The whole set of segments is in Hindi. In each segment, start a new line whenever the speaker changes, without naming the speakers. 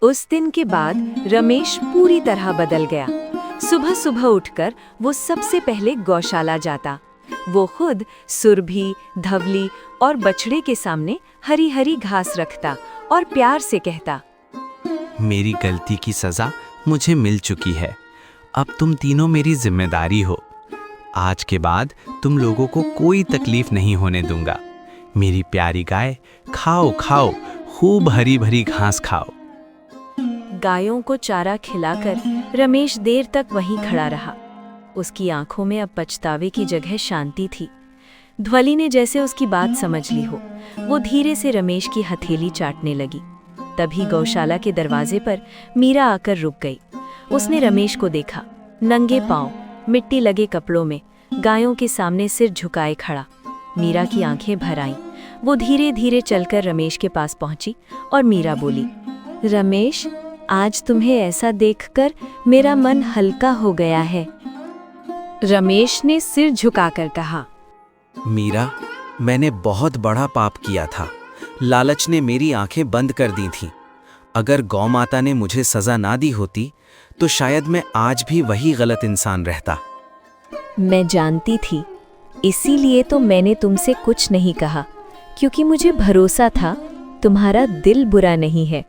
उस दिन के बाद रमेश पूरी तरह बदल गया। सुबह सुबह उठकर वो सबसे पहले गौशाला जाता। वो खुद सुरभि, धवली और बछड़े के सामने हरी हरी घास रखता और प्यार से कहता,
मेरी गलती की सजा मुझे मिल चुकी है। अब तुम तीनों मेरी जिम्मेदारी हो। आज के बाद तुम लोगों को कोई तकलीफ नहीं होने दूंगा। मेरी प्यारी गाय, खाओ खाओ, खूब हरी भरी घास खाओ।
गायों को चारा खिलाकर रमेश देर तक वहीं खड़ा रहा। उसकी आंखों में अब पछतावे की जगह शांति थी। ध्वली ने जैसे उसकी बात समझ ली हो, वो धीरे से रमेश की हथेली चाटने लगी। तभी गौशाला के दरवाजे पर मीरा आकर रुक गई। उसने रमेश को देखा, नंगे पांव, मिट्टी लगे कपड़ों में, गायों के सामने सिर झुकाए खड़ा। मीरा की आंखें भर आईं। वो धीरे धीरे चलकर रमेश के पास पहुंची और मीरा बोली, रमेश, आज तुम्हें ऐसा देखकर मेरा मन हल्का हो गया है। रमेश ने सिर झुकाकर कहा,
मीरा, मैंने बहुत बड़ा पाप किया था। लालच ने मेरी आंखें बंद कर दी थीं। अगर गौ माता ने मुझे सजा ना दी होती तो शायद मैं आज भी वही गलत इंसान रहता।
मैं जानती थी, इसीलिए तो मैंने तुमसे कुछ नहीं कहा, क्योंकि मुझे भरोसा था तुम्हारा दिल बुरा नहीं है।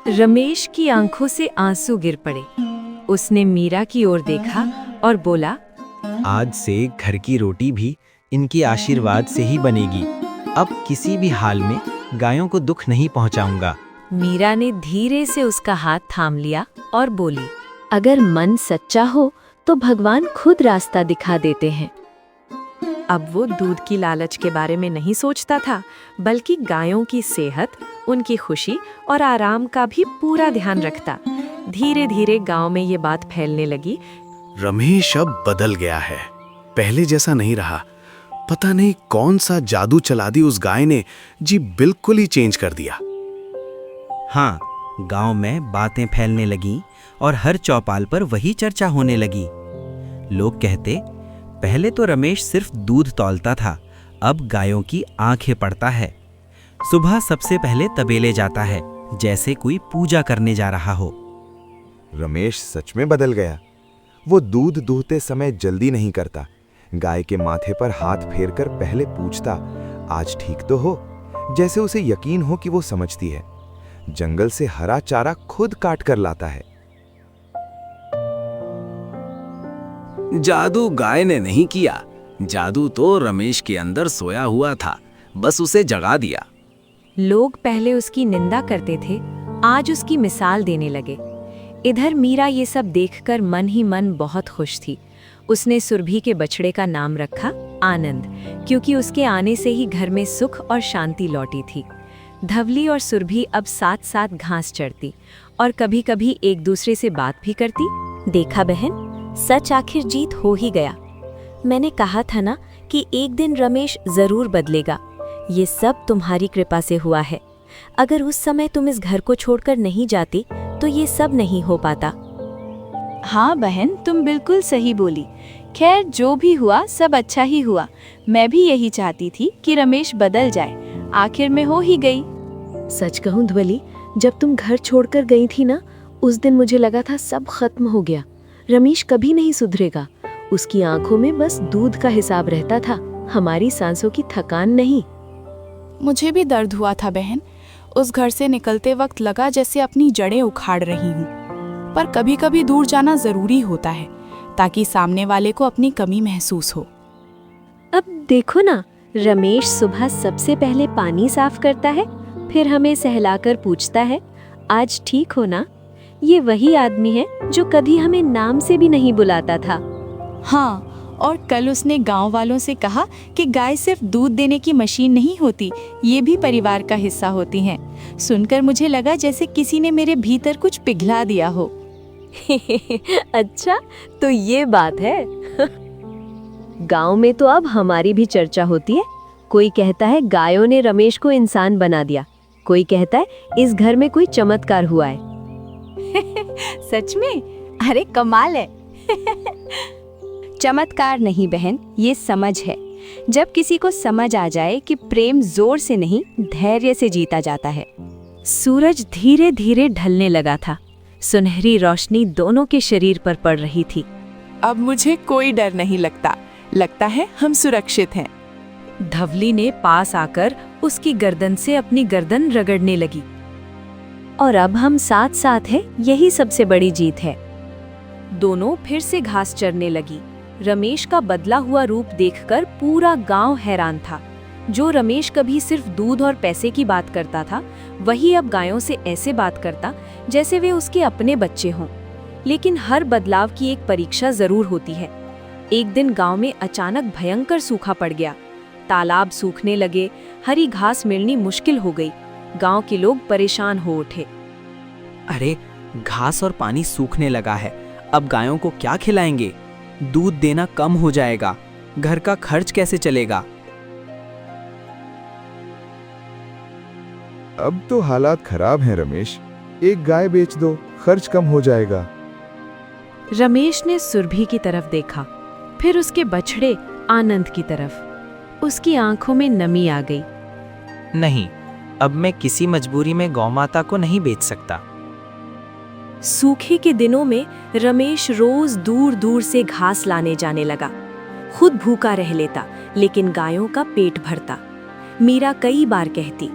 रमेश की आंखों से आंसू गिर पड़े। उसने मीरा की ओर देखा और बोला,
आज से घर की रोटी भी इनके आशीर्वाद से ही बनेगी। अब किसी भी हाल में गायों को दुख नहीं पहुंचाऊंगा।
मीरा ने धीरे से उसका हाथ थाम लिया और बोली, अगर मन सच्चा हो तो भगवान खुद रास्ता दिखा देते हैं। अब वो दूध की लालच के बारे में नहीं सोचता था, बल्कि गायों की सेहत, उनकी खुशी और आराम का भी पूरा ध्यान रखता। धीरे धीरे गांव में ये बात फैलने लगी,
रमेश अब बदल गया है, पहले जैसा नहीं रहा। पता नहीं कौन सा जादू चला दी उस गाय ने, जी बिल्कुल ही चेंज कर दिया।
हाँ, गांव में बातें फैलने लगीं और हर चौपाल पर वही चर्चा होने लगी। लोग कहते, पहले तो रमेश सिर्फ दूध तौलता था, अब गायों की आंखें पड़ता है। सुबह सबसे पहले तबेले जाता है, जैसे कोई पूजा करने जा रहा हो।
रमेश सच में बदल गया। वो दूध दूहते समय जल्दी नहीं करता, गाय के माथे पर हाथ फेरकर पहले पूछता, आज ठीक तो हो, जैसे उसे यकीन हो कि वो समझती है। जंगल से हरा चारा खुद काट कर लाता है।
जादू गाय ने नहीं किया, जादू तो रमेश के अंदर सोया हुआ था, बस उसे जगा दिया।
लोग पहले उसकी निंदा करते थे, आज उसकी मिसाल देने लगे। इधर मीरा ये सब देखकर मन ही मन बहुत खुश थी। उसने सुरभि के बछड़े का नाम रखा आनंद, क्योंकि उसके आने से ही घर में सुख और शांति लौटी थी। धवली और सुरभि अब साथ साथ घास चढ़ती और कभी कभी एक दूसरे से बात भी करती। देखा बहन, सच आखिर जीत हो ही गया। मैंने कहा था ना कि एक दिन रमेश जरूर बदलेगा। ये सब तुम्हारी कृपा से हुआ है। अगर उस समय तुम इस घर को छोड़कर नहीं जाती तो ये सब नहीं हो पाता।
हाँ बहन, तुम बिल्कुल सही बोली। खैर, जो भी हुआ सब अच्छा ही हुआ। मैं भी यही चाहती थी कि रमेश बदल जाए, आखिर में हो ही गई।
सच कहूँ ध्वली, जब तुम घर छोड़कर गई थी ना, उस दिन मुझे लगा था सब खत्म हो गया। रमेश कभी नहीं सुधरेगा। उसकी आंखों में बस दूध का हिसाब रहता था, हमारी सांसों की थकान नहीं।
मुझे भी दर्द हुआ था बहन। उस घर से निकलते वक्त लगा जैसे अपनी जड़ें उखाड़ रही हूँ। पर कभी कभी दूर जाना जरूरी होता है, ताकि सामने वाले को अपनी कमी महसूस हो।
अब देखो ना, रमेश सुबह सबसे पहले पानी साफ करता है, फिर हमें सहलाकर पूछता है, आज ठीक हो ना? ये वही आदमी है जो कभी हमें नाम से भी नहीं बुलाता था।
हाँ, और कल उसने गांव वालों से कहा कि गाय सिर्फ दूध देने की मशीन नहीं होती, ये भी परिवार का हिस्सा होती हैं। सुनकर मुझे लगा जैसे किसी ने मेरे भीतर कुछ पिघला दिया हो।
अच्छा, तो ये बात है। गांव में तो अब हमारी भी चर्चा होती है। कोई कहता है गायों ने रमेश को इंसान बना दिया, कोई कहता है इस घर में कोई चमत्कार हुआ है।
सच में? अरे कमाल है। चमत्कार नहीं बहन, ये समझ है। जब किसी को समझ आ जाए कि प्रेम जोर से नहीं, धैर्य से जीता जाता है।
सूरज धीरे धीरे ढलने लगा था। सुनहरी रोशनी दोनों के शरीर पर पड़ रही थी।
अब मुझे कोई डर नहीं लगता। लगता है हम सुरक्षित हैं।
धवली ने पास आकर उसकी गर्दन से अपनी गर्दन रगड़ने लगी। और अब हम साथ साथ हैं, यही सबसे बड़ी जीत है। दोनों फिर से घास चरने लगी। रमेश का बदला हुआ रूप देखकर पूरा गांव हैरान था। जो रमेश कभी सिर्फ दूध और पैसे की बात करता था, वही अब गायों से ऐसे बात करता जैसे वे उसके अपने बच्चे हों। लेकिन हर बदलाव की एक परीक्षा जरूर होती है। एक दिन गांव में अचानक भयंकर सूखा पड़ गया। तालाब सूखने लगे, हरी घास मिलनी मुश्किल हो गई। गांव के लोग परेशान हो उठे।
अरे, घास और पानी सूखने लगा है, अब गायों को क्या खिलाएंगे? दूध देना कम हो जाएगा, घर का खर्च कैसे चलेगा?
अब तो हालात खराब हैं रमेश, एक गाय बेच दो, खर्च कम हो जाएगा।
रमेश ने सुरभि की तरफ देखा, फिर उसके बछड़े आनंद की तरफ। उसकी आंखों में नमी आ गई।
नहीं, अब मैं किसी मजबूरी में गौमाता को नहीं बेच सकता।
सूखे के दिनों में रमेश रोज दूर दूर से घास लाने जाने लगा। खुद भूखा रह लेता, लेकिन गायों का पेट भरता। मीरा कई बार कहती,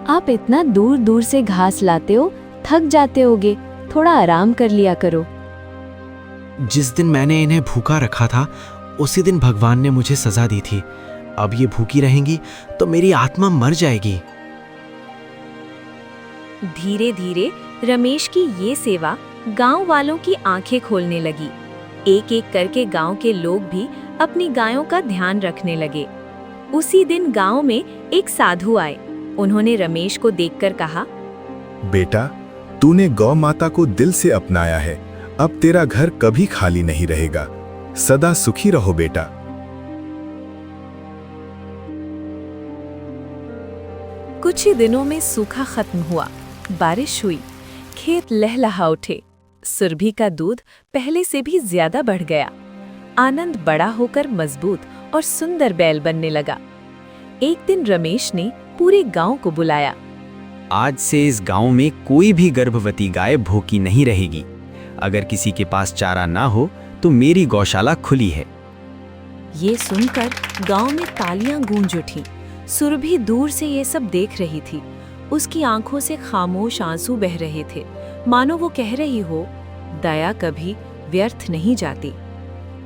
आप इतना दूर दूर से घास लाते हो, थक जाते होगे, थोड़ा आराम कर लिया करो।
जिस दिन मैंने इन्हें भूखा रखा था, उसी दिन भगवान ने मुझे सजा दी थी। अब ये भूखी रहेंगी तो मेरी आत्मा मर जाएगी।
धीरे धीरे रमेश की ये सेवा गांव वालों की आंखें खोलने लगी। एक एक करके गांव के लोग भी अपनी गायों का ध्यान रखने लगे। उसी दिन गांव में एक साधु आए। उन्होंने रमेश को देखकर कहा,
बेटा, तूने गौ माता को दिल से अपनाया है, अब तेरा घर कभी खाली नहीं रहेगा। सदा सुखी रहो बेटा।
कुछ ही दिनों में सूखा खत्म हुआ, बारिश हुई, खेत लहलहा उठे। सुरभि का दूध पहले से भी ज्यादा बढ़ गया। आनंद बड़ा होकर मजबूत और सुंदर बैल बनने लगा। एक दिन रमेश ने पूरे गांव को बुलाया।
आज से इस गांव में कोई भी गर्भवती गाय भूखी नहीं रहेगी। अगर किसी के पास चारा ना हो तो मेरी गौशाला खुली है।
ये सुनकर गांव में तालियां गूंज उठी। सुरभि दूर से ये सब देख रही थी। उसकी आंखों से खामोश आंसू बह रहे थे, मानो वो कह रही हो, दया कभी व्यर्थ नहीं जाती।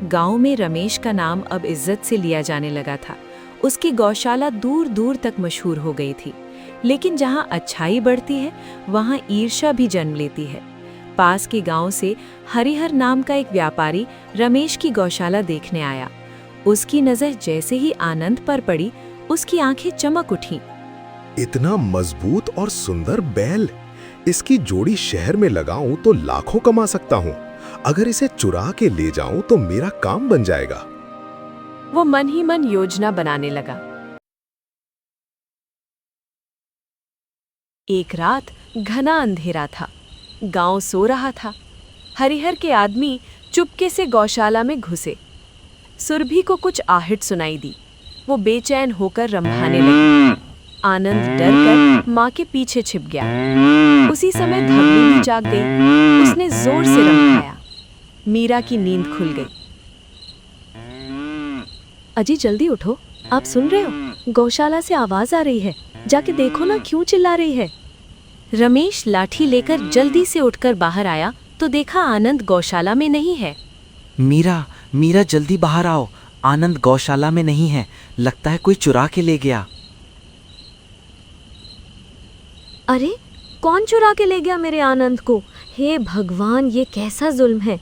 गांव में रमेश का नाम अब इज्जत से लिया जाने लगा था। उसकी गौशाला दूर दूर तक मशहूर हो गई थी। लेकिन जहां अच्छाई बढ़ती है, वहां ईर्ष्या भी जन्म लेती है। पास के गांव से हरिहर नाम का एक व्यापारी रमेश की गौशाला देखने आया। उसकी नजर जैसे ही आनंद पर पड़ी, उसकी आंखें चमक उठीं।
इतना मजबूत और सुंदर बैल, इसकी जोड़ी शहर में लगाऊं तो लाखों कमा सकता हूं। अगर इसे चुरा के ले जाऊं तो मेरा काम बन जाएगा।
वो मन ही मन योजना बनाने लगा। एक रात घना अंधेरा था। गांव सो रहा था। हरिहर के आदमी चुपके से गौशाला में घुसे। सुरभि को कुछ आहट सुनाई दी। वो बेचैन होकर रंभाने लगी। आनंद डरकर माँ के पीछे छिप गया। उसी समय धवली भी जाग गई। उसने जोर से रंभाया। मीरा की नींद खुल गई। अजी जल्दी उठो, आप सुन रहे हो? गौशाला से आवाज आ रही है, जाके देखो ना, क्यों चिल्ला रही है। रमेश लाठी लेकर जल्दी से उठकर बाहर आया तो देखा आनंद गौशाला में नहीं है।
मीरा जल्दी बाहर आओ, आनंद गौशाला में नहीं है, लगता है कोई चुरा के ले गया।
अरे, कौन चुरा के ले गया मेरे आनंद को? हे भगवान, ये कैसा जुल्म है।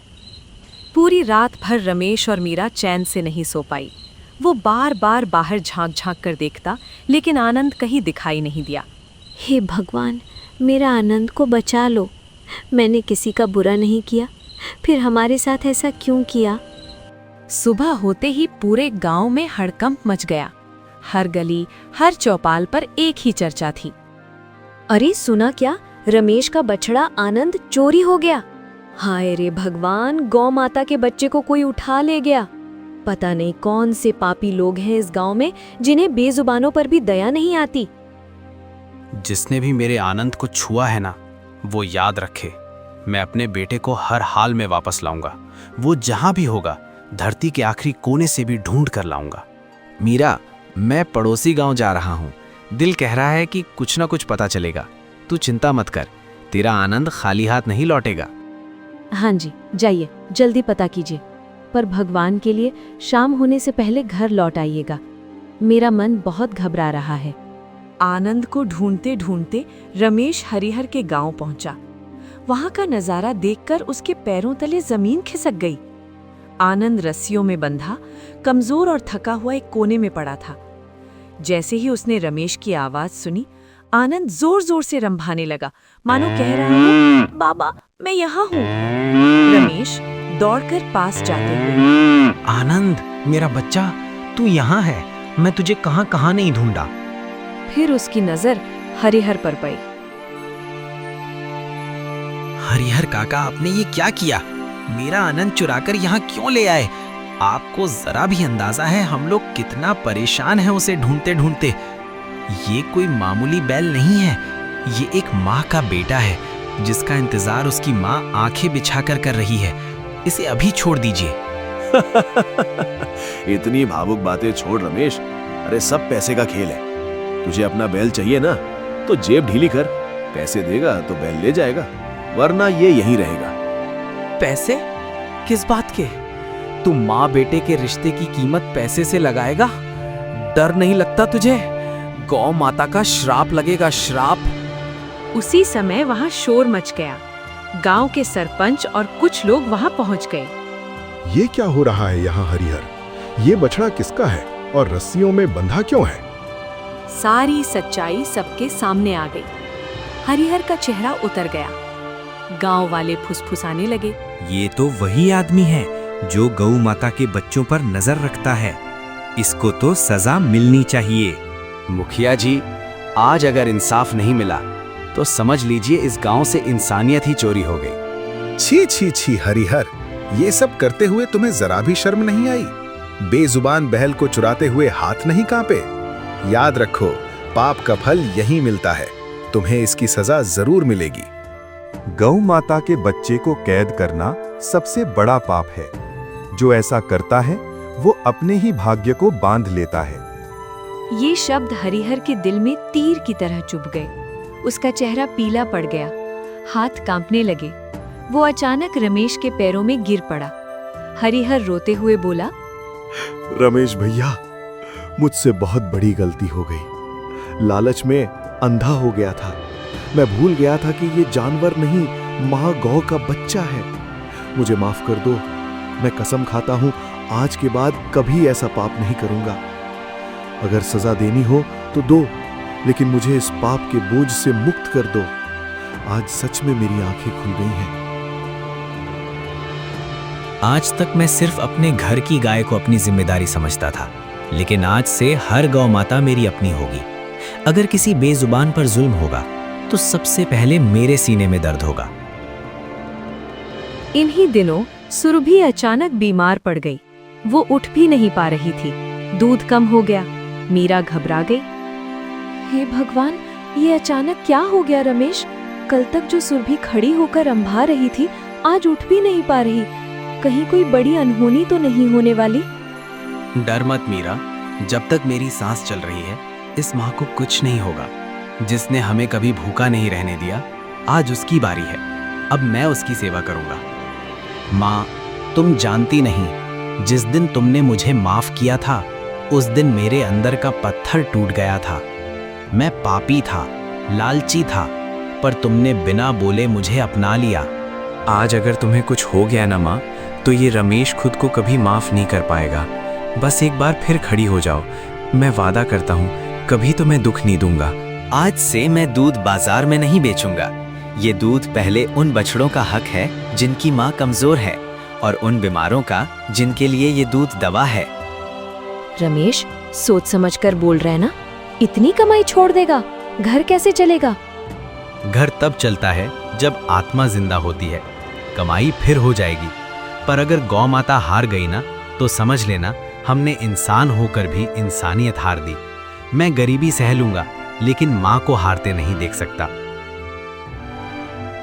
पूरी रात भर रमेश और मीरा चैन से नहीं सो पाई। वो बार बार बाहर झांक झांक कर देखता, लेकिन आनंद कहीं दिखाई नहीं दिया। हे भगवान, मेरा आनंद को बचा लो। मैंने किसी का बुरा नहीं किया, फिर हमारे साथ ऐसा क्यों किया? सुबह होते ही पूरे गांव में हड़कंप मच गया। हर गली, हर चौपाल पर एक ही चर्चा थी। अरे सुना क्या, रमेश का बछड़ा आनंद चोरी हो गया। हाय रे भगवान, गौ माता के बच्चे को कोई उठा ले गया। पता नहीं कौन से पापी लोग हैं इस गांव में, जिन्हें बेजुबानों पर भी दया नहीं आती।
जिसने भी मेरे आनंद को छुआ है ना, वो याद रखे, मैं अपने बेटे को हर हाल में वापस लाऊंगा। वो जहां भी होगा, धरती के आखिरी कोने से भी ढूंढ कर लाऊंगा।
मीरा, मैं पड़ोसी गांव जा रहा हूँ। दिल कह रहा है कि कुछ ना कुछ पता चलेगा। तू चिंता मत कर, तेरा आनंद खाली हाथ नहीं लौटेगा।
हाँ जी, जाइए, जल्दी पता कीजिए, पर भगवान के लिए शाम होने से पहले घर लौट आइएगा। मेरा मन बहुत घबरा रहा है।
आनंद को ढूंढते ढूंढते रमेश हरिहर के गांव पहुंचा। वहां का नजारा देखकर उसके पैरों तले जमीन खिसक गई। आनंद रस्सियों में बंधा, कमजोर और थका हुआ एक कोने में पड़ा था। जैसे ही उसने रमेश की आवाज सुनी, आनंद जोर जोर से रंभाने लगा, मानो कह रहा है, बाबा मैं यहाँ हूँ। रमेश दौड़कर पास जाते हुए,
आनंद मेरा बच्चा, तू यहाँ है, मैं तुझे कहाँ कहाँ नहीं ढूंढा।
फिर उसकी नजर हरिहर पर पड़ी।
हरिहर काका, आपने ये क्या किया? मेरा आनंद चुराकर यहाँ क्यों ले आए? आपको जरा भी अंदाजा है हम लोग कितना परेशान हैं उसे ढूंढते ढूंढते। ये कोई मामूली बैल नहीं है, ये एक माँ का बेटा है जिसका इंतजार उसकी माँ आंखें बिछाकर कर रही है। इसे अभी छोड़ दीजिए।
इतनी भावुक बातें छोड़ रमेश, अरे सब पैसे का खेल है। तुझे अपना बैल चाहिए ना, तो जेब ढीली कर, पैसे देगा तो बैल ले जाएगा, वरना ये यहीं रहेगा।
पैसे? किस बात के? तू माँ बेटे के रिश्ते की कीमत पैसे से लगाएगा? डर नहीं लगता तुझे? गौ माता का श्राप लगेगा, श्राप।
उसी समय वहां शोर मच गया। गांव के सरपंच और कुछ लोग वहां पहुंच गए।
ये क्या हो रहा है यहाँ हरिहर? ये बछड़ा किसका है और रस्सियों में बंधा क्यों है?
सारी सच्चाई सबके सामने आ गई। हरिहर का चेहरा उतर गया। गांव वाले फुसफुसाने लगे,
ये तो वही आदमी है जो गौ माता के बच्चों पर नजर रखता है। इसको तो सजा मिलनी चाहिए।
मुखिया जी, आज अगर इंसाफ नहीं मिला तो समझ लीजिए इस गांव से इंसानियत ही चोरी हो गई।
छी छी छी हरिहर, ये सब करते हुए तुम्हें जरा भी शर्म नहीं आई? बेजुबान बहल को चुराते हुए हाथ नहीं कांपे? याद रखो, पाप का फल यही मिलता है। तुम्हें इसकी सजा जरूर मिलेगी।
गौ माता के बच्चे को कैद करना सबसे बड़ा पाप है। जो ऐसा करता है वो अपने ही भाग्य को बांध लेता है।
ये शब्द हरिहर के दिल में तीर की तरह चुभ गए। उसका चेहरा पीला पड़ गया, हाथ कांपने लगे। वो अचानक रमेश के पैरों में गिर पड़ा। हरिहर रोते हुए बोला,
रमेश भैया, मुझसे बहुत बड़ी गलती हो गई। लालच में अंधा हो गया था। मैं भूल गया था कि ये जानवर नहीं, माँ गौ का बच्चा है। मुझे माफ कर दो। मैं कसम खाता हूँ, आज के बाद कभी ऐसा पाप नहीं करूंगा। अगर सजा देनी हो तो दो, लेकिन मुझे इस पाप के बोझ से मुक्त कर दो। आज सच में मेरी आंखें खुल गई हैं।
आज तक मैं सिर्फ अपने घर की गाय को अपनी जिम्मेदारी समझता था, लेकिन आज से हर गौ माता मेरी अपनी होगी। अगर किसी बेजुबान पर जुल्म होगा तो सबसे पहले मेरे सीने में दर्द होगा।
इन्हीं दिनों सुरभि अचानक बीमार पड़ गई। वो उठ भी नहीं पा रही थी। दूध कम हो गया। मीरा घबरा गई। हे भगवान, ये अचानक क्या हो गया रमेश? कल तक जो सुरभि खड़ी होकर रंभा रही थी, आज उठ भी नहीं पा रही। कहीं कोई बड़ी अनहोनी तो नहीं होने वाली?
डर मत मीरा, जब तक मेरी सांस चल रही है इस माँ को कुछ नहीं होगा। जिसने हमें कभी भूखा नहीं रहने दिया, आज उसकी बारी है। अब मैं उसकी सेवा करूंगा। माँ, तुम जानती नहीं, जिस दिन तुमने मुझे माफ किया था उस दिन मेरे अंदर का पत्थर टूट गया था। मैं पापी था, लालची था, पर तुमने बिना बोले मुझे अपना लिया।
आज अगर तुम्हें कुछ हो गया ना माँ, तो ये रमेश खुद को कभी माफ नहीं कर पाएगा। बस एक बार फिर खड़ी हो जाओ। मैं वादा करता हूँ, कभी तुम्हें दुख नहीं दूंगा।
आज से मैं दूध बाजार में नहीं बेचूंगा। ये दूध पहले उन बछड़ों का हक है जिनकी माँ कमजोर है, और उन बीमारों का जिनके लिए ये दूध दवा है।
रमेश, सोच समझकर बोल रहे ना? इतनी कमाई छोड़ देगा? घर कैसे चलेगा?
घर तब चलता है जब आत्मा जिंदा होती है। कमाई फिर हो जाएगी। पर अगर गौ माता हार गई ना, तो समझ लेना हमने इंसान होकर भी इंसानियत हार दी। मैं गरीबी सह लूंगा,
लेकिन माँ को हारते नहीं देख सकता।